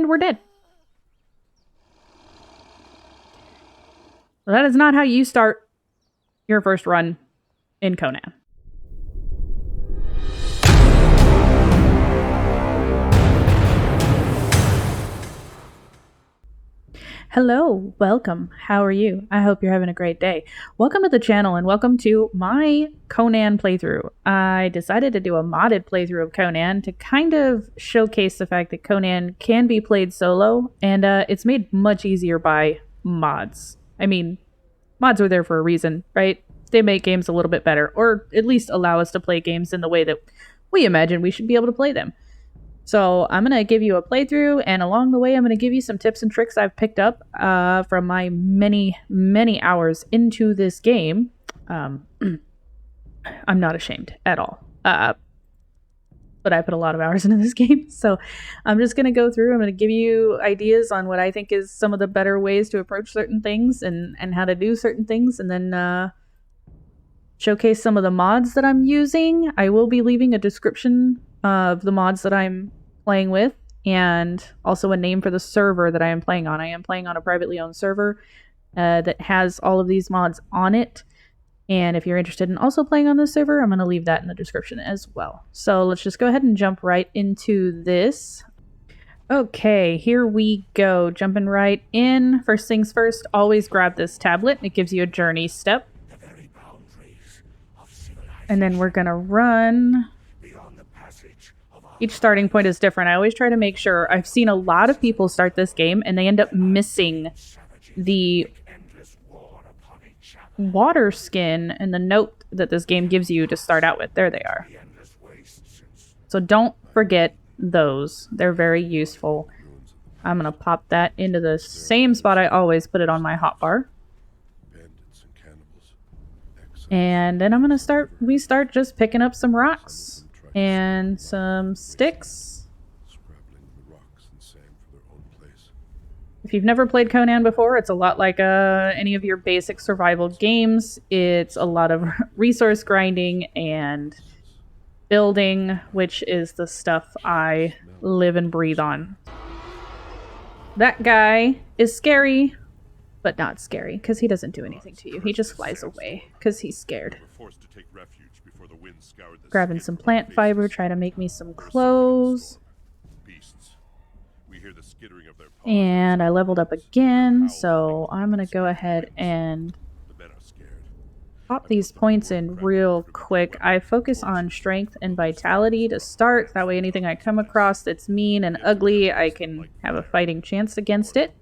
and we're dead. So that is not how you start your first run in Conan. Hello, welcome. How are you? I hope you're having a great day. Welcome to the channel and welcome to my Conan playthrough. I decided to do a modded playthrough of Conan to kind of showcase the fact that Conan can be played solo, and it's made much easier by mods. I mean, mods are there for a reason, right? They make games a little bit better, or at least allow us to play games in the way that we imagine we should be able to play them. So I'm going to give you a playthrough, and along the way I'm going to give you some tips and tricks I've picked up from my many hours into this game. I'm not ashamed at all. But I put a lot of hours into this game, so I'm just going to go through. I'm going to give you ideas on what I think is some of the better ways to approach certain things and how to do certain things, and then showcase some of the mods that I'm using. I will be leaving a description of the mods that I'm playing with, and also a name for the server that I am playing on. I am playing on a privately owned server that has all of these mods on it. And if you're interested in also playing on this server, I'm going to leave that in the description as well. So let's just go ahead and jump right into this. Okay, here we go. Jumping right in. First things first, always grab this tablet. It gives you a journey step. And then we're going to run. Each starting point is different. I always try to make sure. I've seen a lot of people start this game and they end up missing the water skin and the note that this game gives you to start out with. There they are. So don't forget those. They're very useful. I'm going to pop that into the same spot I always put it on my hotbar. And then I'm going to we start just picking up some rocks and some sticks. If you've never played Conan before, it's a lot like any of your basic survival games. It's a lot of resource grinding and building, which is the stuff I live and breathe on. That guy is scary, but not scary, because he doesn't do anything to you. He just flies away, because he's scared. Grabbing some plant fiber, try to make me some clothes. And I leveled up again, so I'm going to go ahead and pop these points in real quick. I focus on strength and vitality to start. That way anything I come across that's mean and ugly, I can have a fighting chance against it.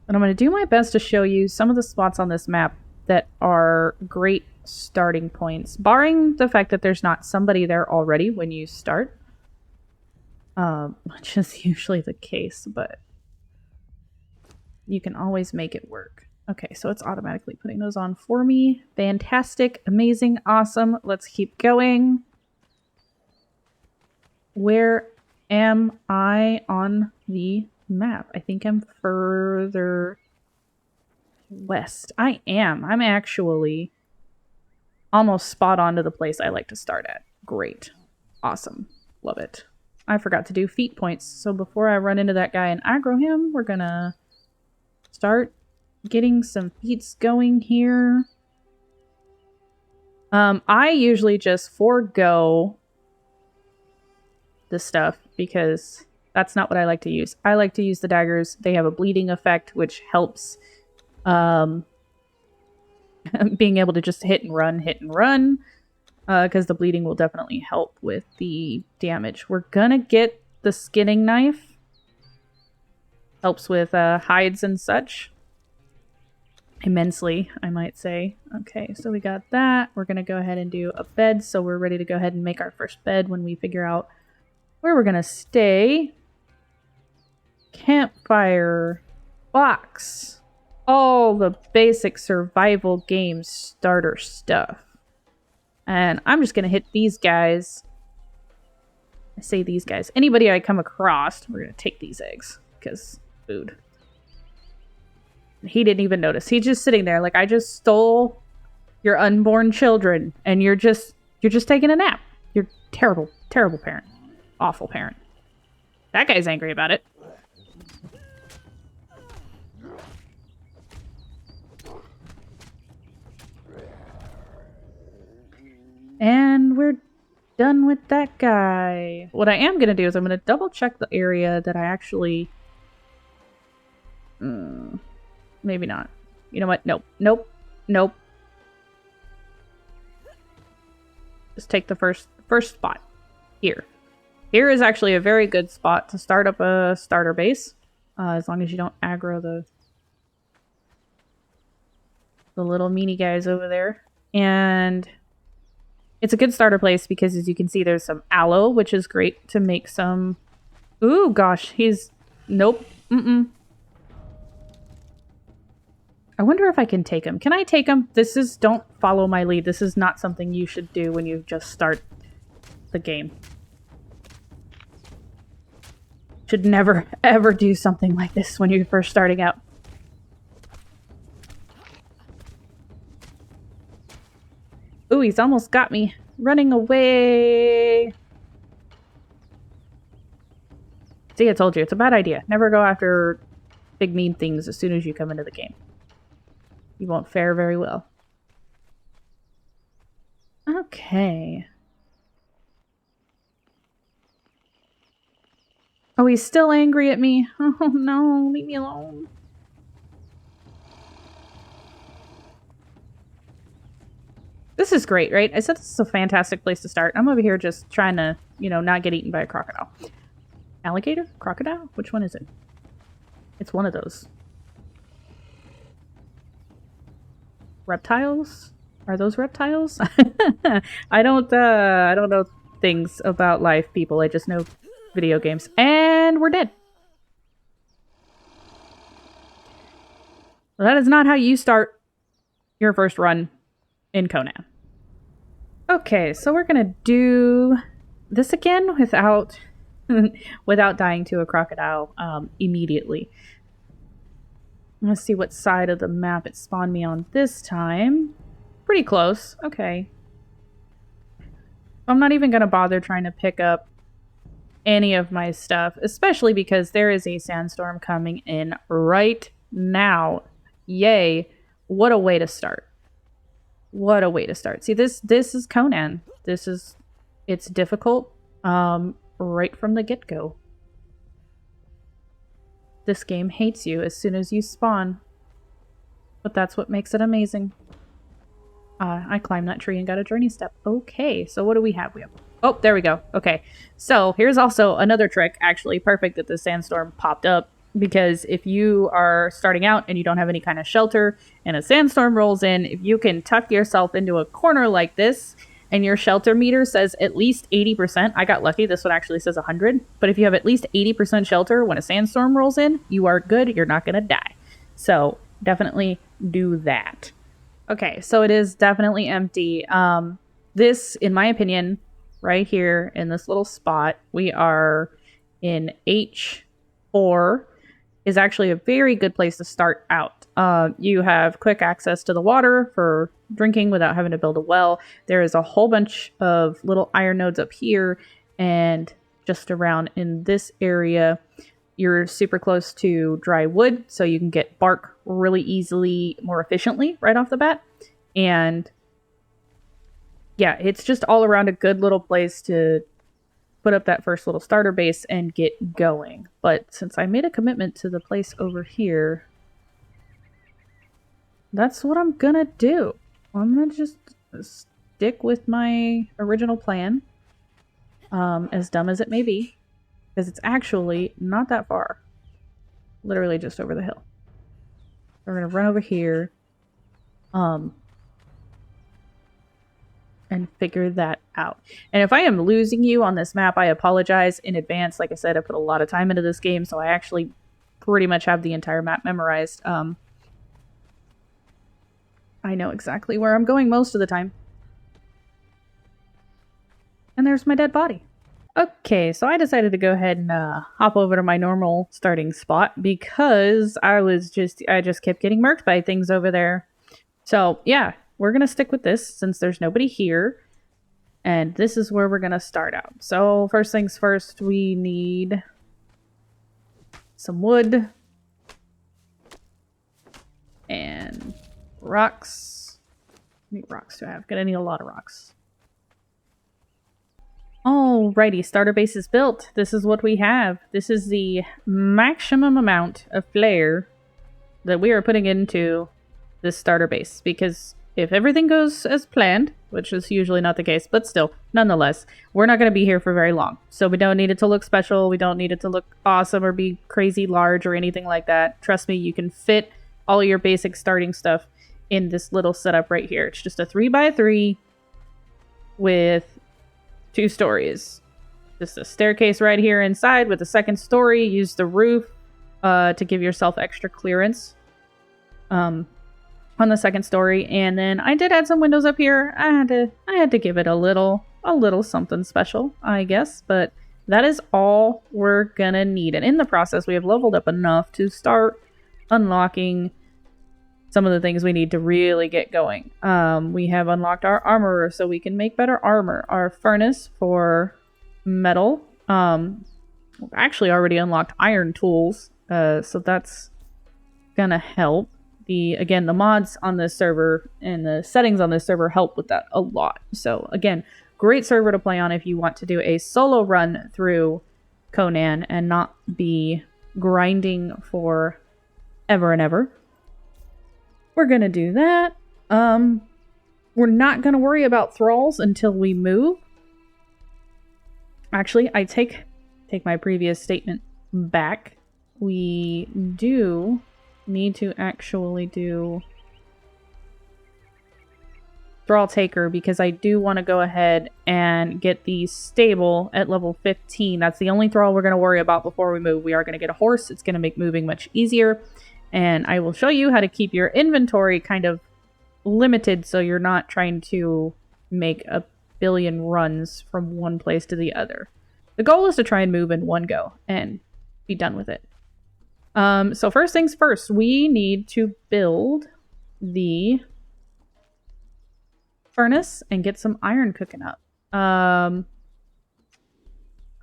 And I'm going to do my best to show you some of the spots on this map that are great starting points, barring the fact that there's not somebody there already when you start, which is usually the case, but you can always make it work. Okay, so it's automatically putting those on for me. Fantastic, amazing, awesome. Let's keep going. Where am I on the map? I think I'm further west. I am. I'm actually almost spot on to the place I like to start at. Great. Awesome. Love it. I forgot to do feat points, so before I run into that guy and aggro him, we're gonna start getting some feats going here. I usually just forego this stuff because that's not what I like to use. I like to use the daggers. They have a bleeding effect, which helps being able to just hit and run, because the bleeding will definitely help with the damage. We're gonna get the skinning knife. Helps with hides and such. Immensely, I might say. Okay, so we got that. We're gonna go ahead and do a bed, so we're ready to go ahead and make our first bed when we figure out where we're gonna stay. Campfire. Box. All the basic survival game starter stuff. And I'm just going to hit these guys. I say these guys. Anybody I come across, we're going to take these eggs. Because food. He didn't even notice. He's just sitting there like, I just stole your unborn children. And you're just taking a nap. You're terrible, terrible parent. Awful parent. That guy's angry about it. we're done with that guy. What I am going to do is I'm going to double check the area that I actually... maybe not. You know what? Nope. Nope. Nope. Just take the first spot. Here. Here is actually a very good spot to start up a starter base. As long as you don't aggro the little meanie guys over there. And it's a good starter place because, as you can see, there's some aloe, which is great to make some... Ooh, gosh, he's... Nope. I wonder if I can take him. Can I take him? This is... Don't follow my lead. This is not something you should do when you just start the game. Should never, ever do something like this when you're first starting out. Ooh, he's almost got me. Running away. See, I told you. It's a bad idea. Never go after big mean things as soon as you come into the game. You won't fare very well. Okay. Oh, he's still angry at me. Oh no, leave me alone. This is great, right? I said this is a fantastic place to start. I'm over here just trying to, you know, not get eaten by a crocodile. Alligator? Crocodile? Which one is it? It's one of those. Reptiles? Are those reptiles? I don't know things about life, people. I just know video games. And we're dead. Well, that is not how you start your first run in Conan. Okay, so we're gonna do this again without without dying to a crocodile immediately. Let's see what side of the map it spawned me on this time. Pretty close. Okay. I'm not even gonna bother trying to pick up any of my stuff, especially because there is a sandstorm coming in right now. Yay. What a way to start. What a way to start. See, this is Conan. It's difficult right from the get-go. This game hates you as soon as you spawn. But that's what makes it amazing. I climbed that tree and got a journey step. Okay, so what do we have? Oh, there we go. Okay, so here's also another trick. Actually, perfect that the sandstorm popped up. Because if you are starting out and you don't have any kind of shelter and a sandstorm rolls in, if you can tuck yourself into a corner like this and your shelter meter says at least 80%, I got lucky, this one actually says 100, but if you have at least 80% shelter when a sandstorm rolls in, you are good, you're not going to die. So definitely do that. Okay, so it is definitely empty. This, in my opinion, right here in this little spot, we are in H4, is actually a very good place to start out. You have quick access to the water for drinking without having to build a well. There is a whole bunch of little iron nodes up here, and just around in this area, you're super close to dry wood, so you can get bark really easily, more efficiently right off the bat. And yeah, it's just all around a good little place to put up that first little starter base and get going. But since I made a commitment to the place over here, that's what I'm gonna do. I'm gonna just stick with my original plan, as dumb as it may be, because it's actually not that far. Literally just over the hill. We're gonna run over here, and figure that out. And if I am losing you on this map, I apologize in advance. Like I said, I put a lot of time into this game, so I actually pretty much have the entire map memorized. I know exactly where I'm going most of the time. And there's my dead body. Okay, so I decided to go ahead and hop over to my normal starting spot because I just kept getting murked by things over there. So yeah, we're going to stick with this since there's nobody here. And this is where we're going to start out. So first things first, we need some wood and rocks. How many rocks do I have? Gonna need a lot of rocks. Alrighty, starter base is built. This is what we have. This is the maximum amount of flair that we are putting into this starter base, because if everything goes as planned, which is usually not the case, but still, nonetheless, we're not going to be here for very long. So we don't need it to look special, we don't need it to look awesome or be crazy large or anything like that. Trust me, you can fit all your basic starting stuff in this little setup right here. It's just a 3x3 with 2 stories. Just a staircase right here inside with a second story. Use the roof to give yourself extra clearance on the second story. And then I did add some windows up here. I had to give it a little something special, I guess. But that is all we're gonna need. And in the process, we have leveled up enough to start unlocking some of the things we need to really get going. We have unlocked our armorer, so we can make better armor. Our furnace for metal. We've actually already unlocked iron tools, so that's gonna help. Again, the mods on this server and the settings on this server help with that a lot. So again, great server to play on if you want to do a solo run through Conan and not be grinding for ever and ever. We're going to do that. We're not going to worry about thralls until we move. Actually, I take my previous statement back. We do need to actually do Thrall Taker, because I do want to go ahead and get the stable at level 15. That's the only thrall we're going to worry about before we move. We are going to get a horse. It's going to make moving much easier. And I will show you how to keep your inventory kind of limited so you're not trying to make a billion runs from one place to the other. The goal is to try and move in one go and be done with it. So first things first, we need to build the furnace and get some iron cooking up.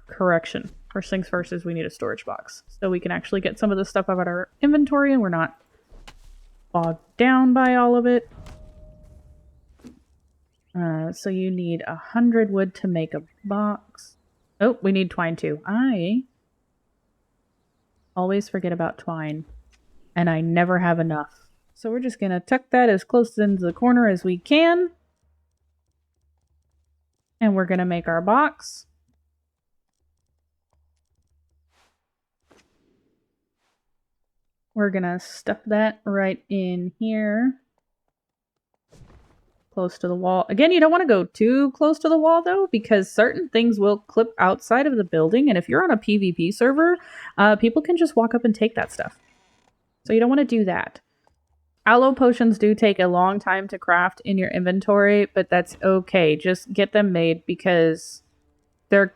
Correction. First things first is we need a storage box, so we can actually get some of this stuff out of our inventory and we're not bogged down by all of it. So you need 100 wood to make a box. Oh, we need twine too. I always forget about twine, and I never have enough. So we're just gonna tuck that as close into the corner as we can. And we're gonna make our box. We're gonna stuff that right in here. Close to the wall. Again, you don't want to go too close to the wall though, because certain things will clip outside of the building, and if you're on a PvP server, people can just walk up and take that stuff. So you don't want to do that. Aloe potions do take a long time to craft in your inventory, but that's okay. Just get them made, because they're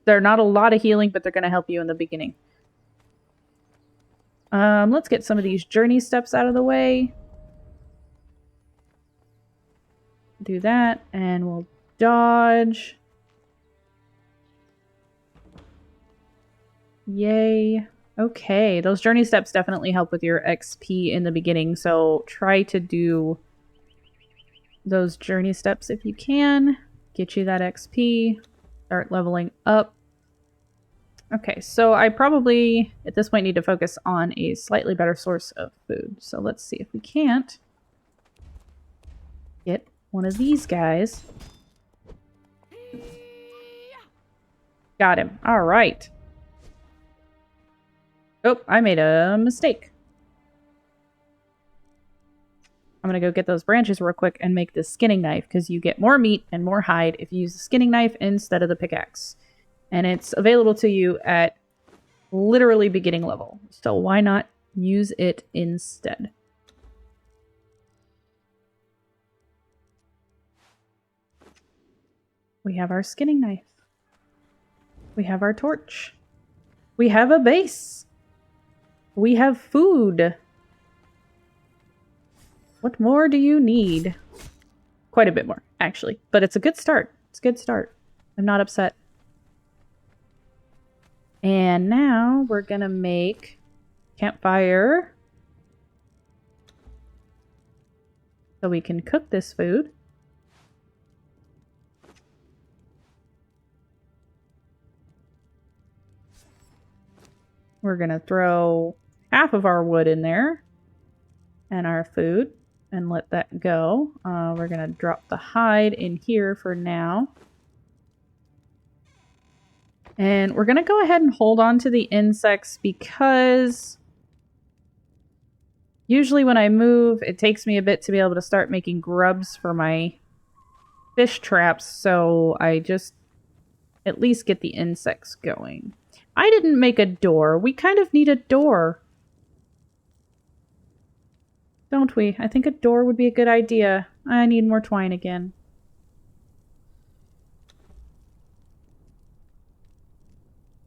not a lot of healing, but they're going to help you in the beginning. Let's get some of these journey steps out of the way. Do that, and we'll dodge. Yay. Okay, those journey steps definitely help with your XP in the beginning, so try to do those journey steps if you can. Get you that XP. Start leveling up. Okay, so I probably, at this point, need to focus on a slightly better source of food. So let's see if we can't get one of these guys. Got him. All right. Oh, I made a mistake. I'm going to go get those branches real quick and make this skinning knife, because you get more meat and more hide if you use the skinning knife instead of the pickaxe. And it's available to you at literally beginning level. So why not use it instead? We have our skinning knife. We have our torch. We have a base. We have food. What more do you need? Quite a bit more, actually. But it's a good start. It's a good start. I'm not upset. And now we're gonna make campfire so we can cook this food. We're going to throw half of our wood in there and our food and let that go. We're going to drop the hide in here for now. And we're going to go ahead and hold on to the insects because usually when I move, it takes me a bit to be able to start making grubs for my fish traps. So I just at least get the insects going. I didn't make a door. We kind of need a door. Don't we? I think a door would be a good idea. I need more twine again.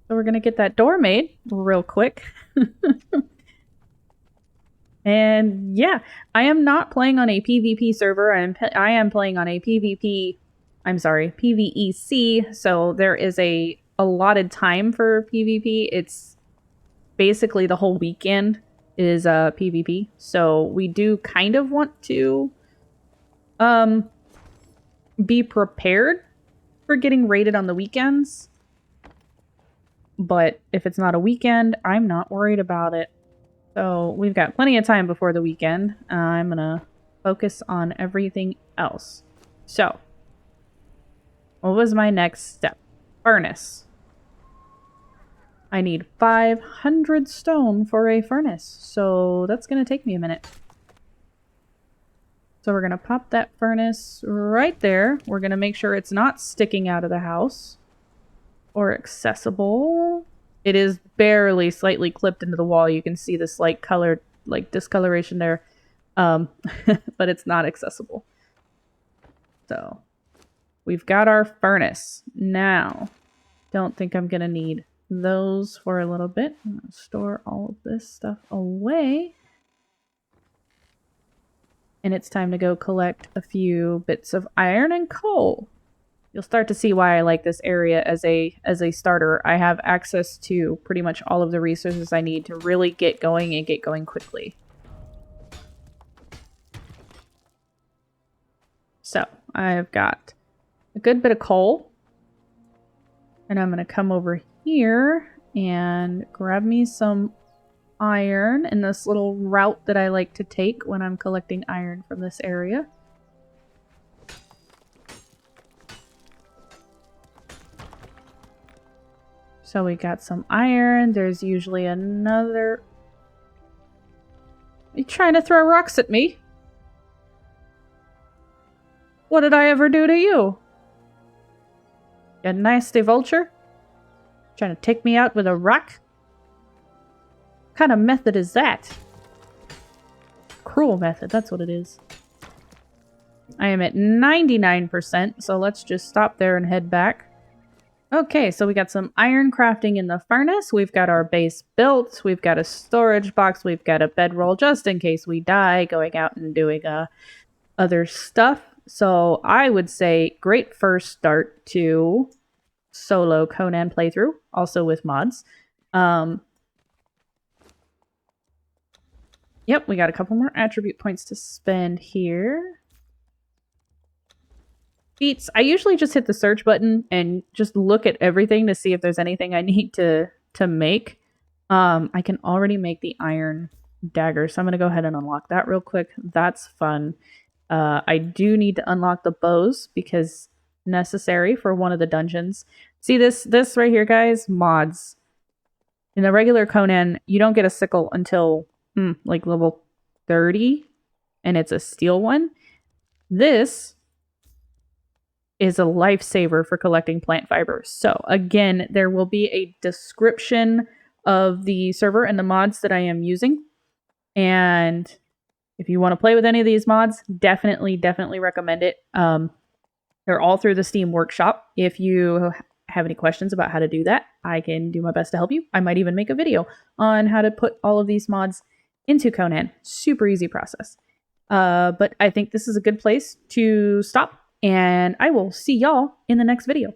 So we're going to get that door made real quick. And yeah, I am not playing on a PvP server. I am playing on a PvEC. So there is a allotted time for PvP. It's basically the whole weekend is PvP. So we do kind of want to be prepared for getting raided on the weekends. But if it's not a weekend, I'm not worried about it. So we've got plenty of time before the weekend. I'm going to focus on everything else. So, what was my next step? Furnace. I need 500 stone for a furnace. So that's going to take me a minute. So we're going to pop that furnace right there. We're going to make sure it's not sticking out of the house or accessible. It is barely slightly clipped into the wall. You can see this light colored, like discoloration there. But it's not accessible. So we've got our furnace. Now, don't think I'm going to need those for a little bit. I'm going to store all of this stuff away. And it's time to go collect a few bits of iron and coal. You'll start to see why I like this area as a starter. I have access to pretty much all of the resources I need to really get going and get going quickly. So, I've got a good bit of coal. And I'm going to come over here and grab me some iron in this little route that I like to take when I'm collecting iron from this area. So we got some iron. There's usually another... Are you trying to throw rocks at me? What did I ever do to you? You nasty vulture? Trying to take me out with a rock? What kind of method is that? Cruel method, that's what it is. I am at 99%, so let's just stop there and head back. Okay, so we got some iron crafting in the furnace. We've got our base built. We've got a storage box. We've got a bedroll just in case we die going out and doing other stuff. So I would say great first start to solo Conan playthrough, also with mods. Yep, we got a couple more attribute points to spend here. Feats. I usually just hit the search button and just look at everything to see if there's anything I need to make. I can already make the iron dagger, so I'm going to go ahead and unlock that real quick. That's fun. I do need to unlock the bows because necessary for one of the dungeons. See this right here, guys? Mods. In the regular Conan, you don't get a sickle until like level 30, and it's a steel one. This is a lifesaver for collecting plant fibers. So again, there will be a description of the server and the mods that I am using. And if you want to play with any of these mods, definitely recommend it. They're all through the Steam Workshop. If you have any questions about how to do that, I can do my best to help you. I might even make a video on how to put all of these mods into Conan. Super easy process. But I think this is a good place to stop. And I will see y'all in the next video.